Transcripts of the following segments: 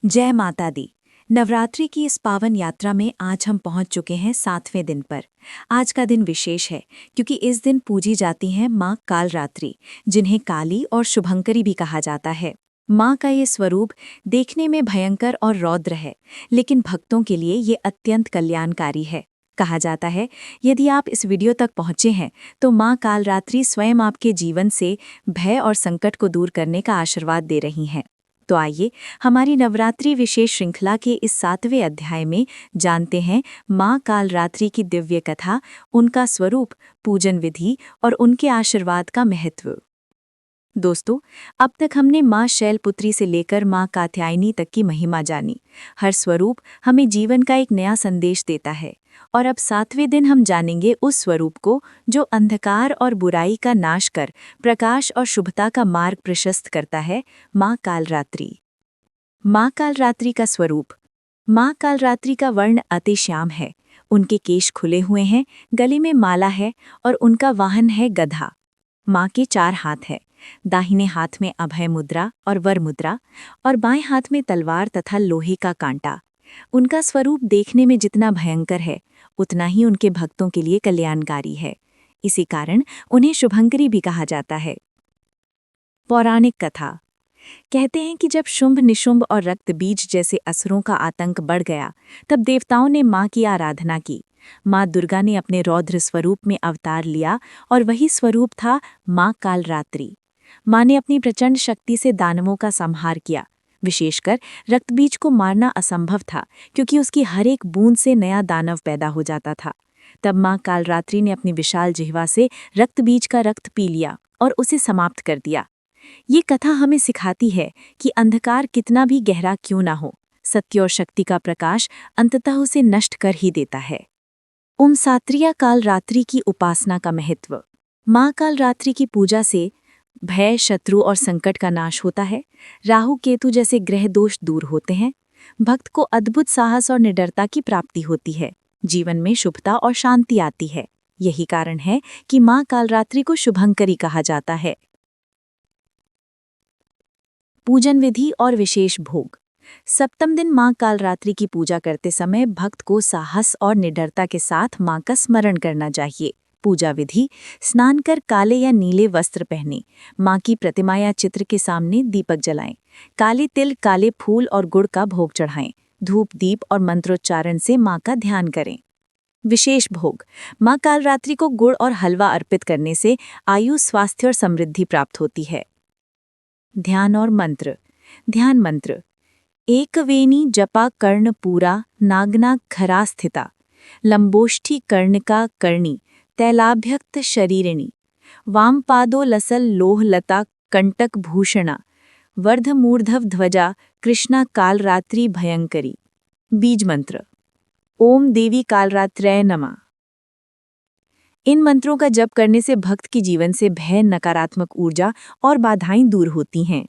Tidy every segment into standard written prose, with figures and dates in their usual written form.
जय माता दी। नवरात्रि की इस पावन यात्रा में आज हम पहुंच चुके हैं 7वें दिन पर। आज का दिन विशेष है क्योंकि इस दिन पूजी जाती हैं माँ कालरात्रि, जिन्हें काली और शुभंकरी भी कहा जाता है। माँ का ये स्वरूप देखने में भयंकर और रौद्र है, लेकिन भक्तों के लिए ये अत्यंत कल्याणकारी है। कहा जाता है, यदि आप इस वीडियो तक पहुंचे हैं तो माँ कालरात्रि स्वयं आपके जीवन से भय और संकट को दूर करने का आशीर्वाद दे रही हैं। तो आइए हमारी नवरात्रि विशेष श्रृंखला के इस 7वें अध्याय में जानते हैं माँ कालरात्रि की दिव्य कथा, उनका स्वरूप, पूजन विधि और उनके आशीर्वाद का महत्व। दोस्तों, अब तक हमने माँ शैलपुत्री से लेकर माँ कात्यायनी तक की महिमा जानी। हर स्वरूप हमें जीवन का एक नया संदेश देता है और अब 7वें दिन हम जानेंगे उस स्वरूप को जो अंधकार और बुराई का नाश कर प्रकाश और शुभता का मार्ग प्रशस्त करता है, माँ कालरात्रि। माँ कालरात्रि का स्वरूप। माँ कालरात्रि का वर्ण अति श्याम है। उनके केश खुले हुए हैं, गले में माला है और उनका वाहन है गधा। माँ के 4 हाथ हैं, दाहिने हाथ में अभय मुद्रा और वर मुद्रा और बाएं हाथ में तलवार तथा लोहे का कांटा। उनका स्वरूप देखने में जितना भयंकर है, उतना ही उनके भक्तों के लिए कल्याणकारी है। इसी कारण उन्हें शुभंकरी भी कहा जाता है। पौराणिक कथा। कहते हैं कि जब शुंभ निशुंभ और रक्तबीज जैसे असुरों का आतंक बढ़ गया, तब देवताओं ने माँ की आराधना की। माँ दुर्गा ने अपने रौद्र स्वरूप में अवतार लिया और वही स्वरूप था माँ कालरात्रि। माँ ने अपनी प्रचंड शक्ति से दानवों का संहार किया। विशेषकर रक्तबीज को मारना असंभव था, क्योंकि उसकी हर एक बूंद से नया दानव पैदा हो जाता था। तब माँ कालरात्रि ने अपनी विशाल जिह्वा से रक्तबीज का रक्त पी लिया और उसे समाप्त कर दिया। ये कथा हमें सिखाती है कि अंधकार कितना भी गहरा क्यों ना हो, सत्य और शक्ति का प्रकाश अंततः उसे नष्ट कर ही देता है। सात्रिया कालरात्रि की उपासना का महत्व। माँ कालरात्रि की पूजा से भय, शत्रु और संकट का नाश होता है। राहु केतु जैसे ग्रह दोष दूर होते हैं। भक्त को अद्भुत साहस और निडरता की प्राप्ति होती है। जीवन में शुभता और शांति आती है। यही कारण है कि माँ कालरात्रि को शुभंकरी कहा जाता है। पूजन विधि और विशेष भोग। सप्तम दिन माँ कालरात्रि की पूजा करते समय भक्त को साहस और निडरता के साथ माँ का स्मरण करना चाहिए। पूजा विधि। स्नान कर काले या नीले वस्त्र पहने, माँ की प्रतिमा या चित्र के सामने दीपक जलाएं, काले तिल, काले फूल और गुड़ का भोग चढ़ाएं, धूप दीप और मंत्रोच्चारण से माँ का ध्यान करें। विशेष भोग। माँ कालरात्रि को गुड़ और हलवा अर्पित करने से आयु, स्वास्थ्य और समृद्धि प्राप्त होती है। ध्यान और मंत्र। ध्यान मंत्र। एकवेणी जपा कर्ण पूरा, नागना खरा स्थिता, लंबोष्ठी कर्णिका कर्णी, तैलाभ्यक्त शरीरिणी, वामपादो लसल लोहलता कंटक भूषणा, वर्धमूर्धव ध्वजा कृष्णा कालरात्रि भयंकरी। बीज मंत्र। ओम देवी कालरात्रय नमः। इन मंत्रों का जप करने से भक्त की जीवन से भय, नकारात्मक ऊर्जा और बाधाएं दूर होती हैं।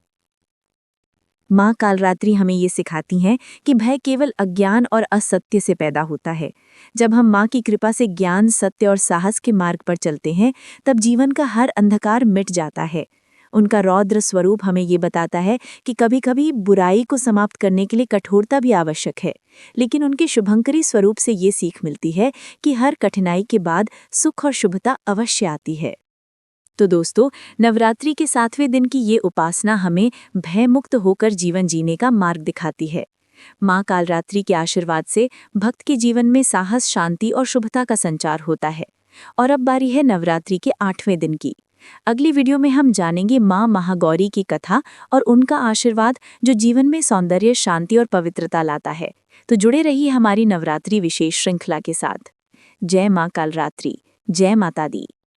माँ कालरात्रि हमें ये सिखाती हैं कि भय केवल अज्ञान और असत्य से पैदा होता है। जब हम माँ की कृपा से ज्ञान, सत्य और साहस के मार्ग पर चलते हैं, तब जीवन का हर अंधकार मिट जाता है। उनका रौद्र स्वरूप हमें ये बताता है कि कभी-कभी बुराई को समाप्त करने के लिए कठोरता भी आवश्यक है, लेकिन उनके शुभंकरी स्वरूप से ये सीख मिलती है कि हर कठिनाई के बाद सुख और शुभता अवश्य आती है। तो दोस्तों, नवरात्रि के 7वें दिन की ये उपासना हमें भयमुक्त होकर जीवन जीने का मार्ग दिखाती है। माँ कालरात्रि के आशीर्वाद से भक्त के जीवन में साहस, शांति और शुभता का संचार होता है। और अब बारी है नवरात्रि के 8वें दिन की। अगली वीडियो में हम जानेंगे माँ महागौरी की कथा और उनका आशीर्वाद जो जीवन में सौंदर्य, शांति और पवित्रता लाता है। तो जुड़े रहिए हमारी नवरात्रि विशेष श्रृंखला के साथ। जय माँ कालरात्रि। जय माता दी।